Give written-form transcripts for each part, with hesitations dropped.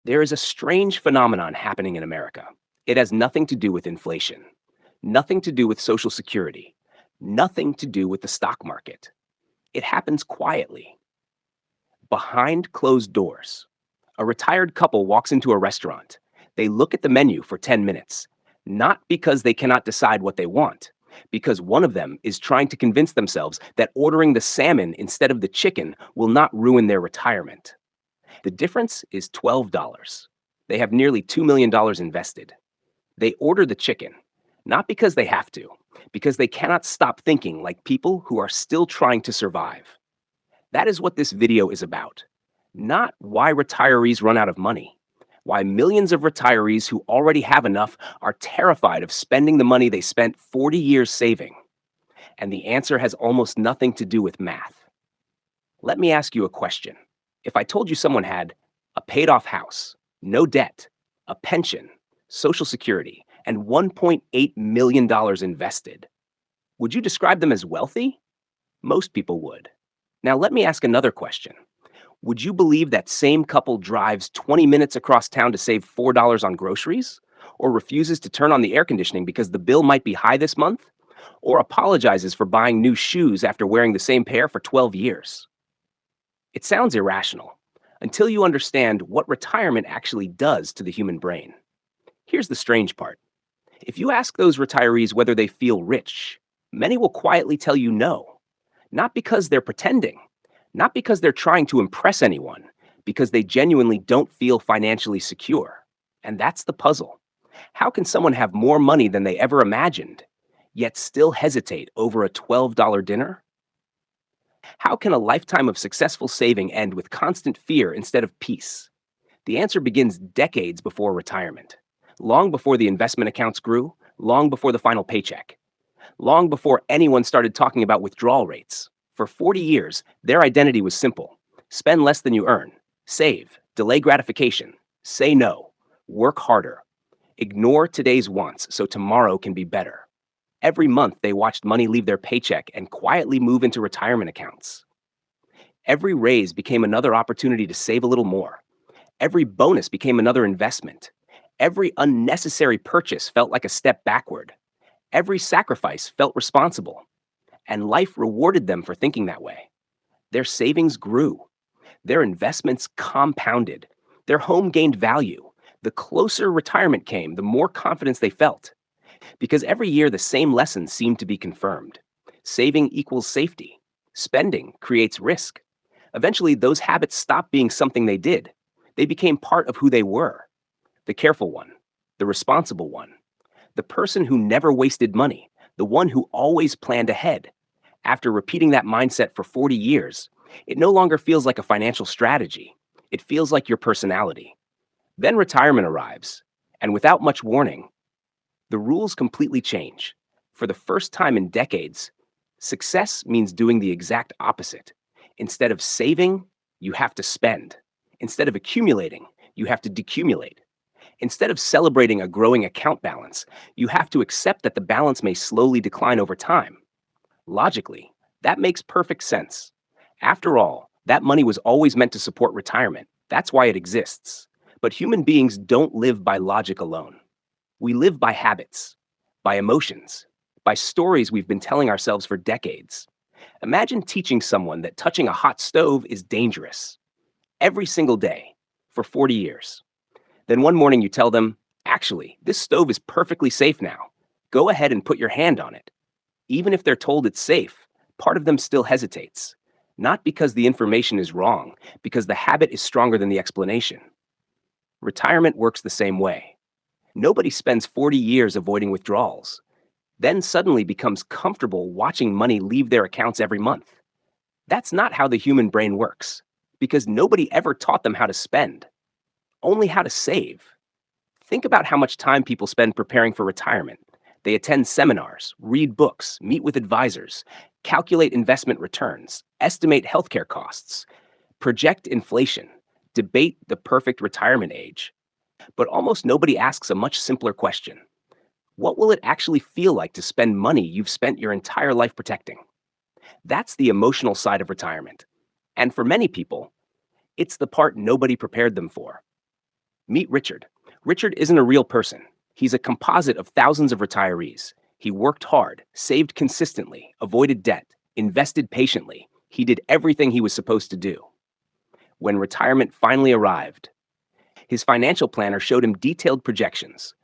There is a strange phenomenon happening in America. It has nothing to do with inflation, nothing to do with Social Security, nothing to do with the stock market. It happens quietly, behind closed doors. A retired couple walks into a restaurant. They look at the menu for 10 minutes, not because they cannot decide what they want, because one of them is trying to convince themselves that ordering the salmon instead of the chicken will not ruin their retirement. The difference is $12. They have nearly $2 million invested. They order the chicken, not because they have to, because they cannot stop thinking like people who are still trying to survive. That is what this video is about. Not why retirees run out of money, why millions of retirees who already have enough are terrified of spending the money they spent 40 years saving. And the answer has almost nothing to do with math. Let me ask you a question. If I told you someone had a paid off house, no debt, a pension, Social Security, and $1.8 million invested, would you describe them as wealthy? Most people would. Now, let me ask another question. Would you believe that same couple drives 20 minutes across town to save $4 on groceries? Or refuses to turn on the air conditioning because the bill might be high this month? Or apologizes for buying new shoes after wearing the same pair for 12 years? It sounds irrational until you understand what retirement actually does to the human brain. Here's the strange part. If you ask those retirees whether they feel rich, many will quietly tell you no. Not because they're pretending, not because they're trying to impress anyone, because they genuinely don't feel financially secure. And that's the puzzle. How can someone have more money than they ever imagined, yet still hesitate over a $12 dinner? How can a lifetime of successful saving end with constant fear instead of peace? The answer begins decades before retirement, long before the investment accounts grew, long before the final paycheck, long before anyone started talking about withdrawal rates. For 40 years, their identity was simple: spend less than you earn, save, delay gratification, say no, work harder, ignore today's wants so tomorrow can be better. Every month, they watched money leave their paycheck and quietly move into retirement accounts. Every raise became another opportunity to save a little more. Every bonus became another investment. Every unnecessary purchase felt like a step backward. Every sacrifice felt responsible. And life rewarded them for thinking that way. Their savings grew. Their investments compounded. Their home gained value. The closer retirement came, the more confidence they felt. Because every year the same lessons seemed to be confirmed. Saving equals safety. Spending creates risk. Eventually, those habits stopped being something they did. They became part of who they were. The careful one, the responsible one, the person who never wasted money, the one who always planned ahead. After repeating that mindset for 40 years, it no longer feels like a financial strategy. It feels like your personality. Then retirement arrives, and without much warning, the rules completely change. For the first time in decades, success means doing the exact opposite. Instead of saving, you have to spend. Instead of accumulating, you have to decumulate. Instead of celebrating a growing account balance, you have to accept that the balance may slowly decline over time. Logically, that makes perfect sense. After all, that money was always meant to support retirement. That's why it exists. But human beings don't live by logic alone. We live by habits, by emotions, by stories we've been telling ourselves for decades. Imagine teaching someone that touching a hot stove is dangerous every single day for 40 years. Then one morning you tell them, actually, this stove is perfectly safe now. Go ahead and put your hand on it. Even if they're told it's safe, part of them still hesitates. Not because the information is wrong, because the habit is stronger than the explanation. Retirement works the same way. Nobody spends 40 years avoiding withdrawals, then suddenly becomes comfortable watching money leave their accounts every month. That's not how the human brain works, because nobody ever taught them how to spend, only how to save. Think about how much time people spend preparing for retirement. They attend seminars, read books, meet with advisors, calculate investment returns, estimate healthcare costs, project inflation, debate the perfect retirement age. But almost nobody asks a much simpler question. What will it actually feel like to spend money you've spent your entire life protecting? That's the emotional side of retirement. And for many people, it's the part nobody prepared them for. Meet Richard. Richard isn't a real person. He's a composite of thousands of retirees. He worked hard, saved consistently, avoided debt, invested patiently. He did everything he was supposed to do. When retirement finally arrived, his financial planner showed him detailed projections.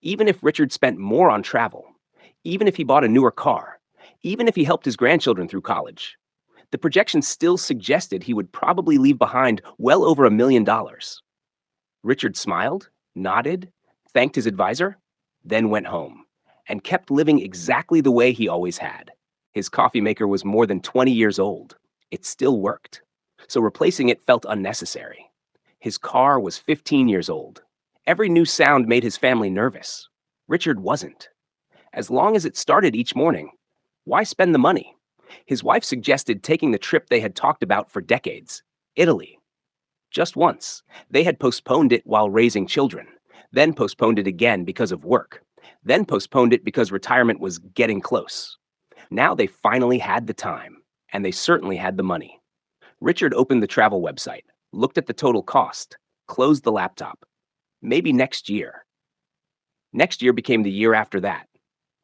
Even if Richard spent more on travel, even if he bought a newer car, even if he helped his grandchildren through college, the projections still suggested he would probably leave behind well over $1 million. Richard smiled, nodded, thanked his advisor, then went home and kept living exactly the way he always had. His coffee maker was more than 20 years old. It still worked, so replacing it felt unnecessary. His car was 15 years old. Every new sound made his family nervous. Richard wasn't. As long as it started each morning, why spend the money? His wife suggested taking the trip they had talked about for decades, Italy. Just once. They had postponed it while raising children, then postponed it again because of work, then postponed it because retirement was getting close. Now they finally had the time, and they certainly had the money. Richard opened the travel website, looked at the total cost, closed the laptop. Maybe next year. Next year became the year after that.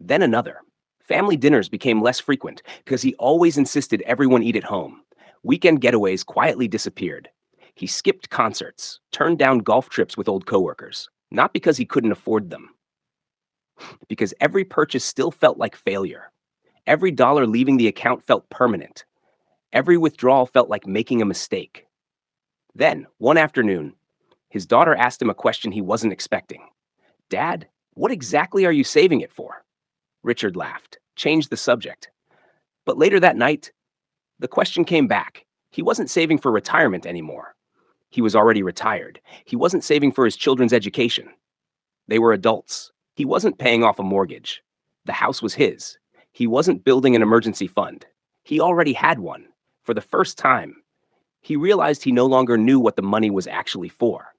Then another. Family dinners became less frequent because he always insisted everyone eat at home. Weekend getaways quietly disappeared. He skipped concerts, turned down golf trips with old coworkers, not because he couldn't afford them, because every purchase still felt like failure. Every dollar leaving the account felt permanent. Every withdrawal felt like making a mistake. Then, one afternoon, his daughter asked him a question he wasn't expecting. "Dad, what exactly are you saving it for?" Richard laughed, changed the subject. But later that night, the question came back. He wasn't saving for retirement anymore. He was already retired. He wasn't saving for his children's education. They were adults. He wasn't paying off a mortgage. The house was his. He wasn't building an emergency fund. He already had one. For the first time, he realized he no longer knew what the money was actually for.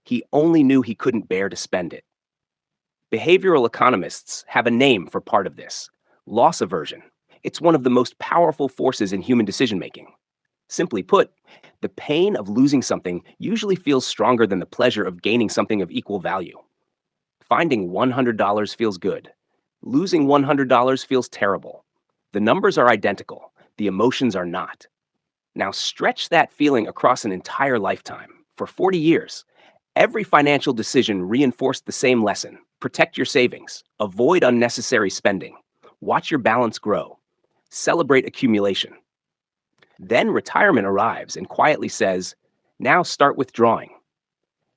He only knew he couldn't bear to spend it. Behavioral economists have a name for part of this: loss aversion. It's one of the most powerful forces in human decision-making. Simply put, the pain of losing something usually feels stronger than the pleasure of gaining something of equal value. Finding $100 feels good. Losing $100 feels terrible. The numbers are identical. The emotions are not. Now stretch that feeling across an entire lifetime. For 40 years, every financial decision reinforced the same lesson: protect your savings, avoid unnecessary spending, watch your balance grow, celebrate accumulation. Then retirement arrives and quietly says, "Now start withdrawing."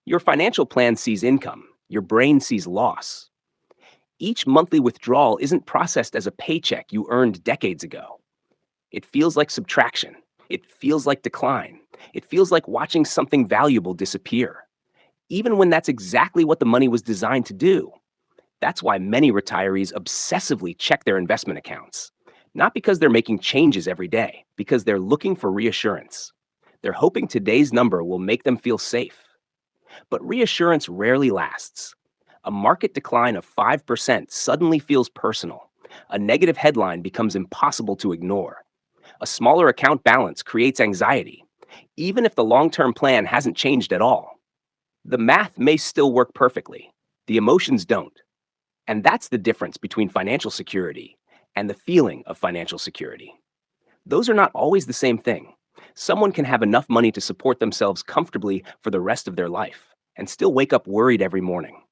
Your financial plan sees income, your brain sees loss. Each monthly withdrawal isn't processed as a paycheck you earned decades ago. It feels like subtraction. It feels like decline. It feels like watching something valuable disappear, even when that's exactly what the money was designed to do. That's why many retirees obsessively check their investment accounts. Not because they're making changes every day, because they're looking for reassurance. They're hoping today's number will make them feel safe. But reassurance rarely lasts. A market decline of 5% suddenly feels personal. A negative headline becomes impossible to ignore. A smaller account balance creates anxiety, even if the long-term plan hasn't changed at all. The math may still work perfectly. The emotions don't. And that's the difference between financial security and the feeling of financial security. Those are not always the same thing. Someone can have enough money to support themselves comfortably for the rest of their life and still wake up worried every morning.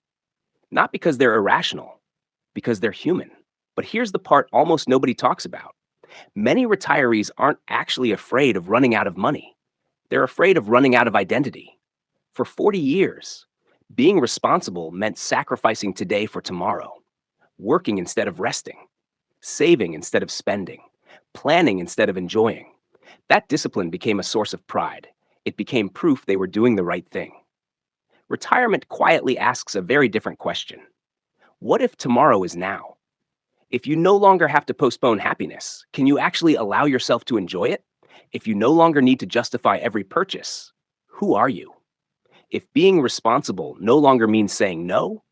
Not because they're irrational, because they're human. But here's the part almost nobody talks about. Many retirees aren't actually afraid of running out of money. They're afraid of running out of identity. For 40 years, being responsible meant sacrificing today for tomorrow, working instead of resting, saving instead of spending, planning instead of enjoying. That discipline became a source of pride. It became proof they were doing the right thing. Retirement quietly asks a very different question. What if tomorrow is now? If you no longer have to postpone happiness, can you actually allow yourself to enjoy it? If you no longer need to justify every purchase, who are you? If being responsible no longer means saying no,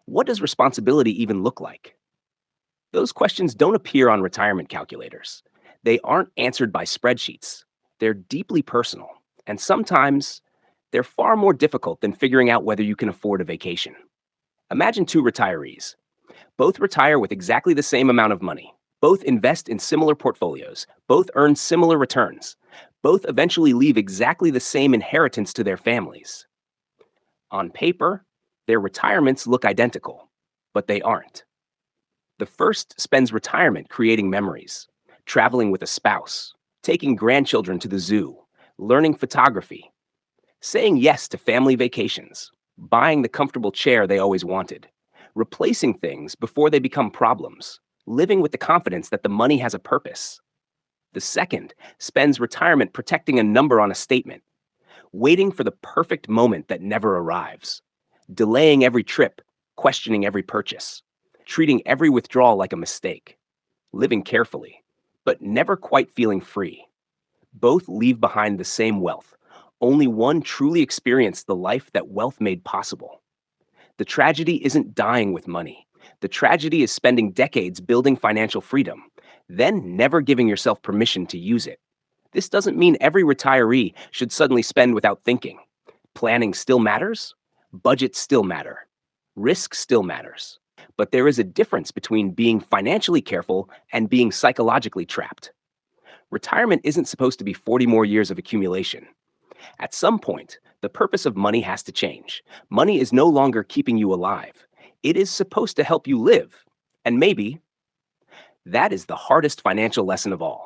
what does responsibility even look like? Those questions don't appear on retirement calculators. They aren't answered by spreadsheets. They're deeply personal, and sometimes They're far more difficult than figuring out whether you can afford a vacation. Imagine two retirees. Both retire with exactly the same amount of money. Both invest in similar portfolios. Both earn similar returns. Both eventually leave exactly the same inheritance to their families. On paper, their retirements look identical, but they aren't. The first spends retirement creating memories, traveling with a spouse, taking grandchildren to the zoo, learning photography, saying yes to family vacations, buying the comfortable chair they always wanted, replacing things before they become problems, living with the confidence that the money has a purpose. The second spends retirement protecting a number on a statement, waiting for the perfect moment that never arrives, delaying every trip, questioning every purchase, treating every withdrawal like a mistake, living carefully, but never quite feeling free. Both leave behind the same wealth. Only one truly experienced the life that wealth made possible. The tragedy isn't dying with money. The tragedy is spending decades building financial freedom, then never giving yourself permission to use it. This doesn't mean every retiree should suddenly spend without thinking. Planning still matters, budgets still matter, risk still matters. But there is a difference between being financially careful and being psychologically trapped. Retirement isn't supposed to be 40 more years of accumulation. At some point, the purpose of money has to change. Money is no longer keeping you alive. It is supposed to help you live. And maybe that is the hardest financial lesson of all.